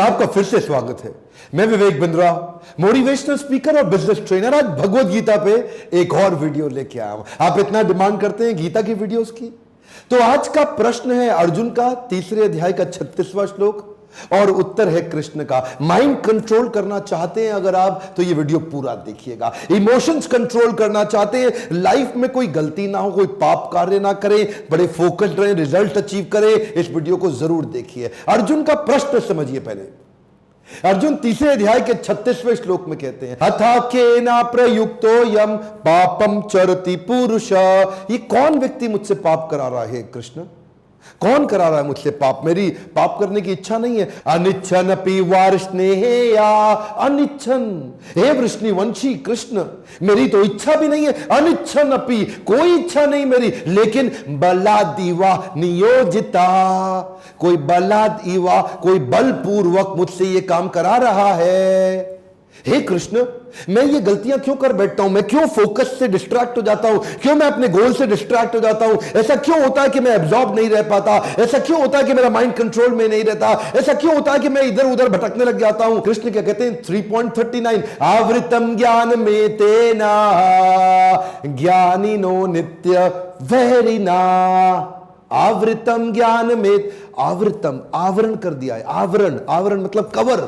आपका फिर से स्वागत है। मैं विवेक बिंद्रा, मोटिवेशनल स्पीकर और बिजनेस ट्रेनर। आज भगवत गीता पे एक और वीडियो लेके आया हूं। आप इतना डिमांड करते हैं गीता की वीडियोस की, तो आज का प्रश्न है अर्जुन का, तीसरे अध्याय का 36वां श्लोक, और उत्तर है कृष्ण का। माइंड कंट्रोल करना चाहते हैं अगर आप, तो ये वीडियो पूरा देखिएगा। इमोशंस कंट्रोल करना चाहते हैं, लाइफ में कोई गलती ना हो, कोई पाप कार्य ना करें, बड़े फोकस्ड रहें, रिजल्ट अचीव करें, इस वीडियो को जरूर देखिए। अर्जुन का प्रश्न समझिए पहले। अर्जुन तीसरे अध्याय के 36वें श्लोक में कहते हैं, अथा केना प्रयुक्तो यम पापम चरति पुरुष। ये कौन व्यक्ति मुझसे पाप करा रहा है कृष्ण? कौन करा रहा है मुझसे पाप? मेरी पाप करने की इच्छा नहीं है। अनिच्छन अपि वार्ष्णेया, अनिच्छन, हे वृष्णिवंशी कृष्ण, मेरी तो इच्छा भी नहीं है। अनिच्छन अपि, कोई इच्छा नहीं मेरी, लेकिन बलादिवा नियोजिता, कोई बलादिवा, कोई बलपूर्वक मुझसे ये काम करा रहा है। हे कृष्ण, मैं ये गलतियां क्यों कर बैठता हूं? मैं क्यों फोकस से डिस्ट्रैक्ट हो जाता हूं? क्यों मैं अपने गोल से डिस्ट्रैक्ट हो जाता हूं? ऐसा क्यों होता है कि मैं एब्जॉर्ब नहीं रह पाता? ऐसा क्यों होता है कि मेरा माइंड कंट्रोल में नहीं रहता? ऐसा क्यों होता है कि मैं इधर उधर भटकने लग जाता हूं? कृष्ण क्या कहते हैं 3.39, आवृतम ज्ञान में तेना ज्ञानिनो नित्य वैरिना। आवृतम ज्ञान में, आवृतम आवरण कर दिया है। आवरण, आवरण मतलब कवर।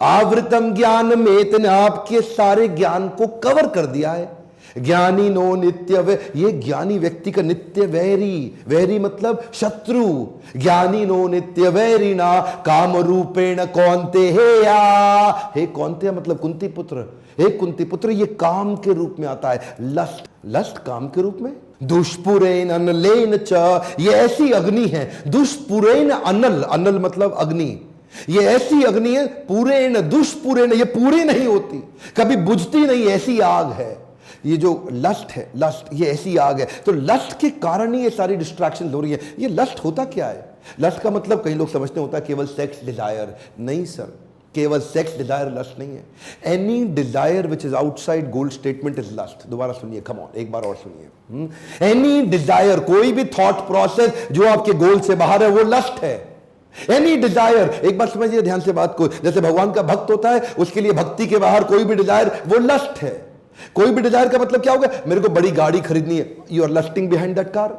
आवृतम ज्ञान में तेने आपके सारे ज्ञान को कवर कर दिया है। ज्ञानी नो नित्य वे, ये ज्ञानी व्यक्ति का नित्य वैरी, वैरी मतलब शत्रु। ज्ञानी नो नित्य वैरी ना काम रूपेण कौन्ते हे या, हे कौन्ते मतलब कुंती पुत्र, हे कुंती पुत्र, ये काम के रूप में आता है। लस्ट, लस्ट काम के रूप में। दुष्पुरेन अनलेन च, ये ऐसी अग्नि है। दुष्पुरेन अनल, अनल मतलब अग्नि, ये ऐसी अग्नि है, पूरेण दुष्पुरेण, ये पूरी नहीं होती, कभी बुझती नहीं, ऐसी आग है। ये जो लस्ट है, लस्ट, ये ऐसी आग है। तो लस्ट के कारण ही ये सारी डिस्ट्रैक्शन हो रही है। ये लस्ट होता क्या है? लस्ट का मतलब कई लोग समझते होता है केवल सेक्स डिजायर। नहीं सर, केवल सेक्स डिजायर लस्ट नहीं है। Any desire which is outside goal statement is lust. दोबारा सुनिए, कम ऑन, एक बार और सुनिए। एनी डिजायर, कोई भी थॉट प्रोसेस जो आपके गोल से बाहर है, वो लस्ट है। एनी डिजायर, एक बार समझिए ध्यान से बात को, जैसे भगवान का भक्त होता है, उसके लिए भक्ति के बाहर कोई भी डिजायर वो लस्ट है। कोई भी डिजायर का मतलब क्या होगा? मेरे को बड़ी गाड़ी खरीदनी है, you are lusting behind that car.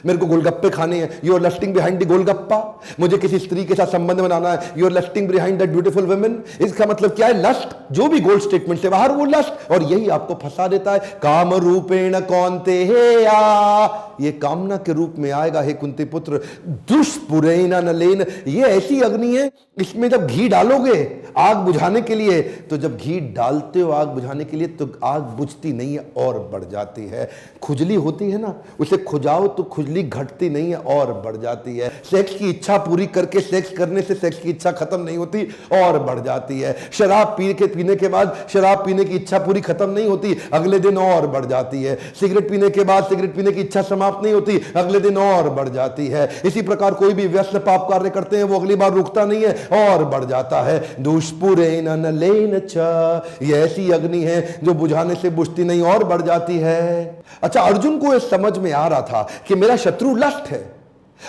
मेरे को गोलगप्पे खाने हैं, you are lusting behind the golgappa. मुझे किसी स्त्री के साथ संबंध बनाना है, you are lusting behind that beautiful women. इसका मतलब क्या है? लस्ट, जो भी गोल स्टेटमेंट से बाहर वो लस्ट, और यही आपको फंसा देता है। काम रूपेण कौन्ते हे या, ये कामना के रूप में आएगा हे कुंती पुत्र। दुष्पुरेन नलेन, ये ऐसी अग्नि है, इसमें जब घी डालोगे आग बुझाने के लिए, तो जब घी डालते हो आग बुझाने के लिए, तो आग बुझती नहीं है और बढ़ जाती है। खुजली होती है ना, उसे खुजाओ तो खुजली घटती नहीं है और बढ़ जाती है। सेक्स की इच्छा पूरी करके सेक्स करने से सेक्स की इच्छा खत्म नहीं होती और बढ़ जाती है। शराब पीने के बाद शराब पीने की इच्छा पूरी खत्म नहीं होती, अगले दिन और बढ़ जाती है। सिगरेट पीने के बाद सिगरेट पीने की इच्छा समाप्त नहीं होती, अगले दिन और बढ़ जाती है। इसी प्रकार कोई भी व्यस्त पाप कार्य करते हैं, वो अगली बार रुकता नहीं है और बढ़ जाता है। दुष्पुरेन अनलेन च, ये ऐसी अग्नि है जो बुझाने से बुझती नहीं और बढ़ जाती है। अच्छा, अर्जुन को यह समझ में आ रहा था कि मेरा शत्रु लस्ट है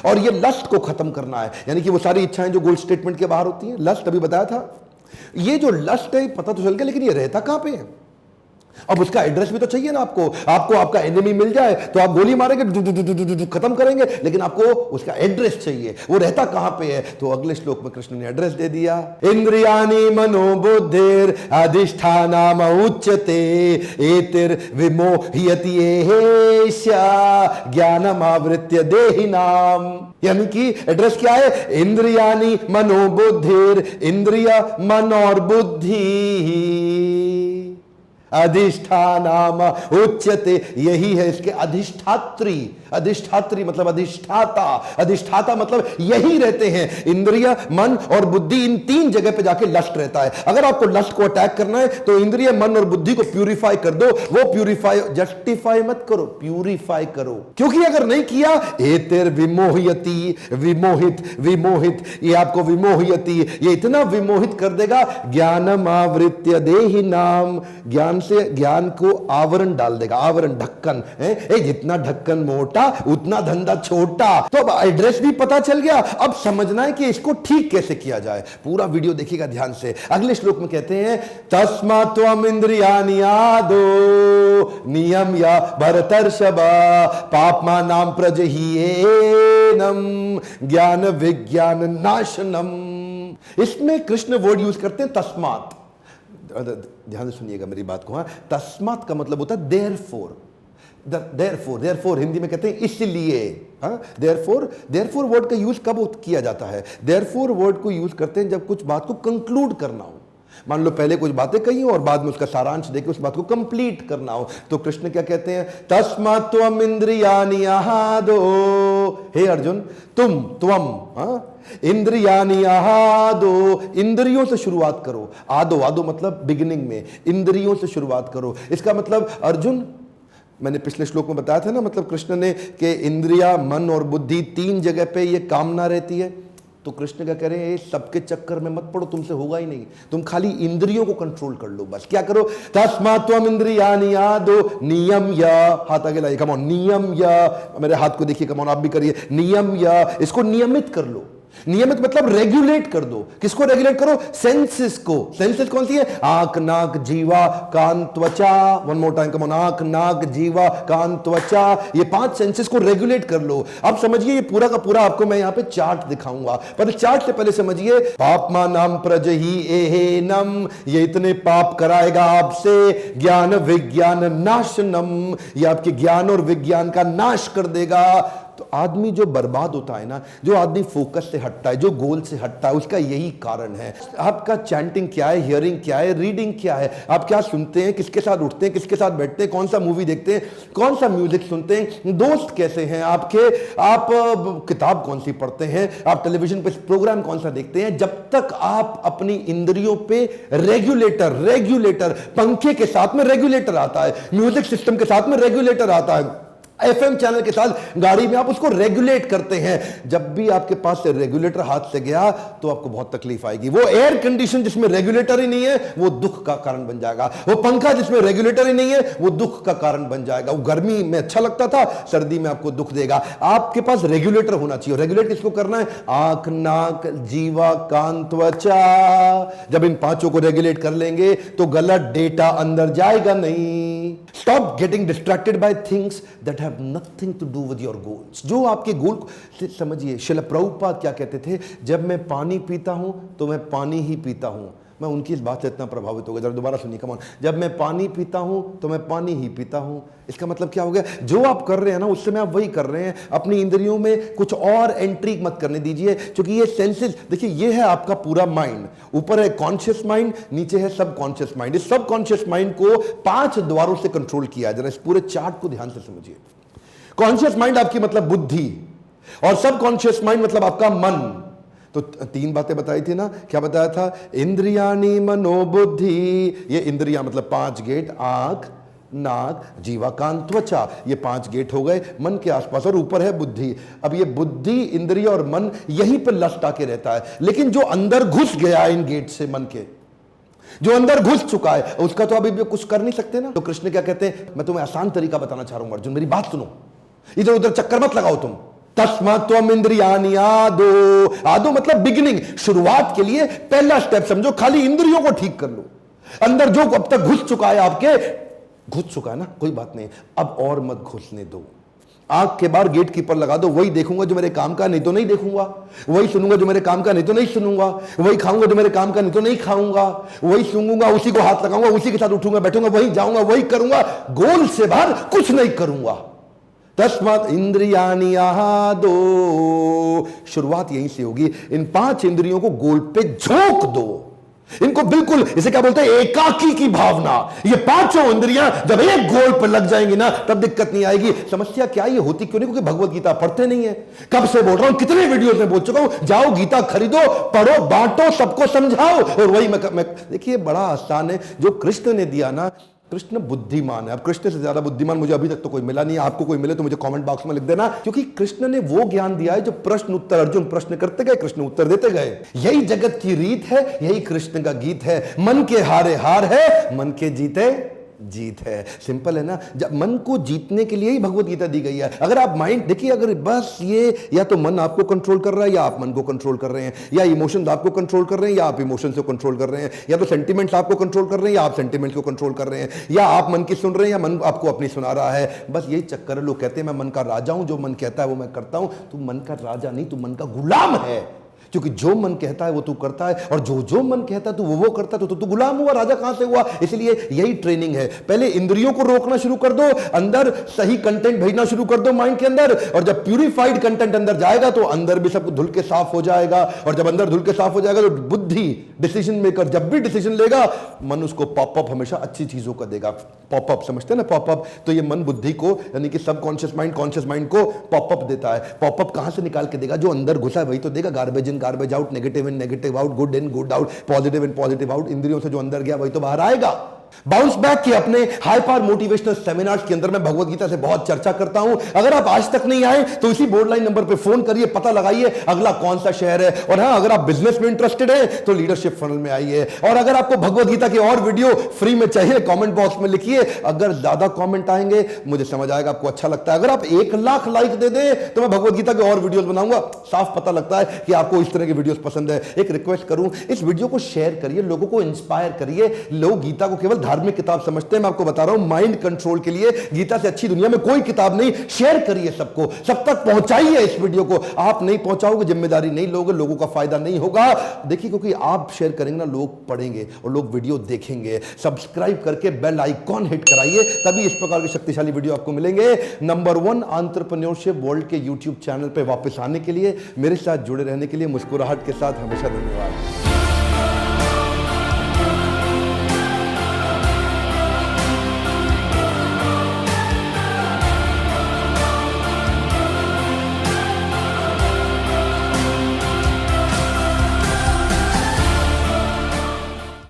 और ये लस्ट को खत्म करना है, यानी कि वो सारी इच्छाएं जो गोल स्टेटमेंट के बाहर होती हैं। लस्ट अभी बताया था, ये जो लस्ट है पता तो चल गया, लेकिन ये रहता कहां पे है? अब उसका एड्रेस भी तो चाहिए ना आपको। आपको आपका एनिमी मिल जाए तो आप गोली मारेंगे, खत्म करेंगे, लेकिन आपको उसका एड्रेस चाहिए। वो रहता कहां पे है? तो अगले श्लोक में कृष्ण ने एड्रेस दे दिया। इंद्रियाणि मनोबुद्धिर अधिष्ठानम उच्यते एतिर विमोह्यति एषा ज्ञानम आवृत्य देहिनाम। यानी कि एड्रेस क्या है? इंद्रियाणि मनोबुद्धिर, इंद्रिय मन और बुद्धि, अधिष्ठानाम उच्यते, यही है इसके अधिष्ठात्री। अधिष्ठात्री मतलब अधिष्ठाता, अधिष्ठाता मतलब यही रहते हैं। इंद्रिय, मन और बुद्धि, इन तीन जगह पे जाके लस्ट रहता है। अगर आपको लस्ट को अटैक करना है तो इंद्रिय, मन और बुद्धि को प्यूरिफाई कर दो। वो प्यूरिफाई, जस्टिफाई मत करो, प्यूरिफाई करो, क्योंकि अगर नहीं किया, एतिर विमोहयति, विमोहित, विमोहित, ये आपको विमोहयति, ये इतना विमोहित कर देगा। ज्ञानम आवृत्य देहि नाम, ज्ञान से ज्ञान को आवरण डाल देगा। आवरण, ढक्कन है, जितना ढक्कन मोटा मोटा उतना धंधा छोटा। तो अब एड्रेस भी पता चल गया, अब समझना है कि इसको ठीक कैसे किया जाए। पूरा वीडियो देखिएगा ध्यान से। अगले श्लोक में कहते हैं तस्मात् त्वम् इंद्रियाणि आदो नियम या भरतर्षभ पाप्मानां प्रजह्येनम ज्ञान विज्ञान नाशनम। इसमें कृष्ण वर्ड यूज करते हैं तस्मात्। ध्यान से सुनिएगा मेरी बात को। तस्मात् का मतलब होता है देयरफॉर। देयरफॉर हिंदी में कहते हैं इसलिए। देयरफॉर वर्ड का यूज कब किया जाता है? देयरफॉर वर्ड को यूज करते हैं जब कुछ बात को कंक्लूड करना हो। मान लो पहले कुछ बातें कही और बाद में उसका सारांश देके उस बात को कंप्लीट करना हो, तो कृष्ण क्या कहते हैं? तस्मात् त्वम् इंद्रियाणि आदो। हे अर्जुन, तुम इंद्रियाणि आदो, इंद्रियों से शुरुआत करो। आदो मतलब बिगिनिंग में, इंद्रियों से शुरुआत करो। इसका मतलब अर्जुन, मैंने पिछले श्लोक में बताया था ना, मतलब कृष्ण ने कि इंद्रिया, मन और बुद्धि तीन जगह पे ये कामना रहती है। तो कृष्ण क्या कह रहे हैं? सबके चक्कर में मत पड़ो, तुमसे होगा ही नहीं। तुम खाली इंद्रियों को कंट्रोल कर लो बस। क्या करो? तस्मात् त्वम् इंद्रियाणि आदो नियम या, हाथ आगे लाइए, कम ऑन, नियम या, मेरे हाथ को देखिए, कम ऑन, आप भी करिए, नियम या, इसको नियमित कर लो। नियमित मतलब रेगुलेट कर दो। किसको रेगुलेट करो? सेंसेस को। सेंसेस कौन सी है? आंख, नाक, जीवा, कान, त्वचा। One more time, come on, आंख, नाक, जीवा, कान, त्वचा, ये 5 सेंसेस को रेगुलेट कर लो। अब समझिए ये पूरा का पूरा आपको मैं यहां पे चार्ट दिखाऊंगा, पर चार्ट से पहले समझिए पाप्मानां प्रजह्येनम, ये इतने पाप कराएगा आपसे। ज्ञान विज्ञान नाशनम, ये आपके ज्ञान और विज्ञान का नाश कर देगा। तो आदमी जो बर्बाद होता है ना, जो आदमी फोकस से हटता है, जो गोल से हटता है, उसका यही कारण है। आपका चैंटिंग क्या है, हियरिंग क्या है, रीडिंग क्या है, आप क्या सुनते हैं, किसके साथ उठते हैं, किसके साथ बैठते हैं, कौन सा मूवी देखते हैं, कौन सा म्यूजिक सुनते हैं, दोस्त कैसे हैं आपके, आप किताब कौन सी पढ़ते हैं, आप टेलीविजन पे प्रोग्राम कौन सा देखते हैं। जब तक आप अपनी इंद्रियों पे रेगुलेटर, पंखे के साथ में रेगुलेटर आता है, म्यूजिक सिस्टम के साथ में रेगुलेटर आता है, एफएम चैनल के साथ गाड़ी में आप उसको रेगुलेट करते हैं। जब भी आपके पास से रेगुलेटर हाथ से गया तो आपको बहुत तकलीफ आएगी। वो एयर कंडीशन जिसमें रेगुलेटर ही नहीं है वो दुख का कारण बन जाएगा। वो पंखा जिसमें रेगुलेटर ही नहीं है वो दुख का कारण बन जाएगा। वो गर्मी में अच्छा लगता था, सर्दी में आपको दुख देगा। आपके पास रेगुलेटर होना चाहिए। रेगुलेट किसको करना है? आंख, नाक, जीवा, कान, त्वचा। जब इन 5 को रेगुलेट कर लेंगे तो गलत डेटा अंदर जाएगा नहीं। Stop getting distracted by things that have nothing to do with your goals। जो आपके गोल से समझिए। श्रील प्रभुपाद क्या कहते थे? जब मैं पानी पीता हूं तो मैं पानी ही पीता हूं। मैं उनकी इस बात से इतना प्रभावित हो गया। जरा दोबारा सुनिए, कम ऑन। जब मैं पानी पीता हूं तो मैं पानी ही पीता हूं। इसका मतलब क्या हो गया? जो आप कर रहे हैं ना उस समय आप वही कर रहे हैं। अपनी इंद्रियों में कुछ और एंट्री मत करने दीजिए, क्योंकि ये सेंसेस, देखिए ये है आपका पूरा माइंड। ऊपर है कॉन्शियस माइंड, नीचे है सबकॉन्शियस माइंड। इस सबकॉन्शियस माइंड को 5 द्वारों से कंट्रोल किया। जरा इस पूरे चार्ट को ध्यान से समझिए। कॉन्शियस माइंड आपकी मतलब बुद्धि, और सबकॉन्शियस माइंड मतलब आपका मन। तो 3 बातें बताई थी ना, क्या बताया था? इंद्रियाणि मनोबुद्धि। ये इंद्रिया मतलब 5 गेट, आंख, नाक, जीवा, कान, त्वचा, ये 5 गेट हो गए मन के आसपास, और ऊपर है बुद्धि। अब ये बुद्धि, इंद्रिय और मन यहीं पर लस्ट आके रहता है। लेकिन जो अंदर घुस गया इन गेट से, मन के जो अंदर घुस चुका है, उसका तो अभी भी कुछ कर नहीं सकते ना। तो कृष्ण क्या कहते हैं? मैं तुम्हें आसान तरीका बताना चाह रहा हूं अर्जुन, मेरी बात सुनो, इधर उधर चक्कर मत लगाओ तुम। तस्मात् त्वम् इंद्रियाणि आदो। आदो मतलब बिगिनिंग, शुरुआत के लिए पहला स्टेप समझो। खाली इंद्रियों को ठीक कर लो। अंदर जो अब तक घुस चुका है आपके, घुस चुका है ना, कोई बात नहीं, अब और मत घुसने दो। आंख के बाहर गेट कीपर लगा दो। वही देखूंगा जो मेरे काम का, नहीं तो नहीं देखूंगा। वही सुनूंगा जो मेरे काम का, नहीं तो नहीं सुनूंगा। वही खाऊंगा जो मेरे काम का, नहीं तो नहीं खाऊंगा। वही सूंघूंगा, उसी को हाथ लगाऊंगा, उसी के साथ उठूंगा, बैठूंगा, वही जाऊंगा, वही करूंगा। गोल से बाहर कुछ नहीं करूंगा। तस्मात् इंद्रियाणि आदो। शुरुआत यहीं से होगी। इन 5 इंद्रियों को गोल पे झोंक दो। इनको बिल्कुल, इसे क्या बोलते हैं? एकाकी की भावना। ये 5 इंद्रियां जब एक गोल पर लग जाएंगी ना, तब दिक्कत नहीं आएगी। समस्या क्या ये होती क्यों नहीं? क्योंकि भगवत गीता पढ़ते नहीं है। कब से बोल रहा हूं, कितने वीडियो में बोल चुका हूं, जाओ गीता खरीदो, पढ़ो, बांटो, सबको समझाओ। और वही मैं देखिए, बड़ा आसान है जो कृष्ण ने दिया ना। कृष्ण बुद्धिमान है। अब कृष्ण से ज्यादा बुद्धिमान मुझे अभी तक तो कोई मिला नहीं है। आपको कोई मिले तो मुझे कमेंट बॉक्स में लिख देना, क्योंकि कृष्ण ने वो ज्ञान दिया है जो प्रश्न उत्तर, अर्जुन प्रश्न करते गए, कृष्ण उत्तर देते गए। यही जगत की रीत है, यही कृष्ण का गीत है। मन के हारे हार है, मन के जीते जीत है। सिंपल है ना। जब मन को जीतने के लिए ही भगवत गीता दी गई है। अगर आप माइंड देखिए, अगर बस ये या तो मन आपको कंट्रोल कर रहा है या आप मन को कंट्रोल कर रहे हैं, या इमोशंस आपको कंट्रोल कर रहे हैं या आप इमोशंस को कंट्रोल कर रहे हैं, या तो सेंटिमेंट्स आपको कंट्रोल कर रहे हैं या आप सेंटिमेंट्स को कंट्रोल कर रहे हैं, या आप मन की सुन रहे हैं या मन आपको अपनी सुना रहा है। बस यही चक्कर है। लोग कहते हैं मैं मन का राजा हूं, जो मन कहता है वो मैं करता हूं। तू मन का राजा नहीं, तू मन का गुलाम है। क्योंकि जो मन कहता है वो तू करता है, और जो जो मन कहता है तू वो करता है, तो तू गुलाम हुआ, राजा कहां से हुआ। इसलिए यही ट्रेनिंग है। पहले इंद्रियों को रोकना शुरू कर दो, अंदर सही कंटेंट भेजना शुरू कर दो माइंड के अंदर, और जब प्यूरिफाइड कंटेंट अंदर जाएगा तो अंदर भी सब धुल के साफ हो जाएगा। और जब अंदर धुल के साफ हो जाएगा तो बुद्धि, डिसीजन मेकर जब भी डिसीजन लेगा, मन उसको पॉपअप हमेशा अच्छी चीजों का देगा। पॉपअप समझते हैं ना, पॉपअप। तो ये मन बुद्धि को, यानी कि सबकॉन्शियस माइंड कॉन्शियस माइंड को पॉपअप देता है। पॉपअप कहां से निकाल के देगा? जो अंदर घुसा है वही तो देगा। Garbage in garbage out, negative in negative out, good in good out, positive in positive out. इंद्रियों से जो अंदर गया वही तो बाहर आएगा। बाउंस बैक के अपने हाई पावर मोटिवेशनल सेमिनार्स के अंदर मैं भगवत गीता से बहुत चर्चा करता हूं। अगर आप आज तक नहीं आए तो इसी बोर्ड लाइन नंबर पे फोन करिए, पता लगाइए अगला कौन सा शहर है। और हां, अगर आप बिजनेस में इंटरेस्टेड हैं तो लीडरशिप फनल में आइए। और अगर आपको भगवत गीता के और वीडियो फ्री में चाहिए, कमेंट बॉक्स में लिखिए। अगर ज्यादा कमेंट आएंगे मुझे समझ आएगा आपको अच्छा लगता है। अगर आप 1 लाख लाइक दे दें तो मैं भगवत गीता के और वीडियोस बनाऊंगा। साफ पता लगता है कि आपको इस तरह के वीडियोस पसंद है। एक रिक्वेस्ट करूं, इस वीडियो को शेयर करिए, लोगों को इंस्पायर करिए। लोग गीता को केवल धार्मिक किताब समझते हैं। मैं आपको बता रहा हूं, माइंड कंट्रोल के लिए गीता से अच्छी दुनिया में कोई किताब नहीं। शेयर करिए, सबको सब तक पहुंचाइए इस वीडियो को। आप नहीं पहुंचाओगे, जिम्मेदारी नहीं लोगे, लोगों का फायदा नहीं होगा। देखिए, क्योंकि आप शेयर करेंगे ना, लोग पढ़ेंगे और लोग वीडियो देखेंगे। सब्सक्राइब करके बेल आइकॉन हिट कराइए, तभी इस प्रकार के शक्तिशाली वीडियो आपको मिलेंगे। नंबर 1 एंटरप्रेन्योरशिप वर्ल्ड के यूट्यूब चैनल पे वापस आने के लिए, मेरे साथ जुड़े रहने के लिए, मुस्कुराहट के साथ हमेशा धन्यवाद।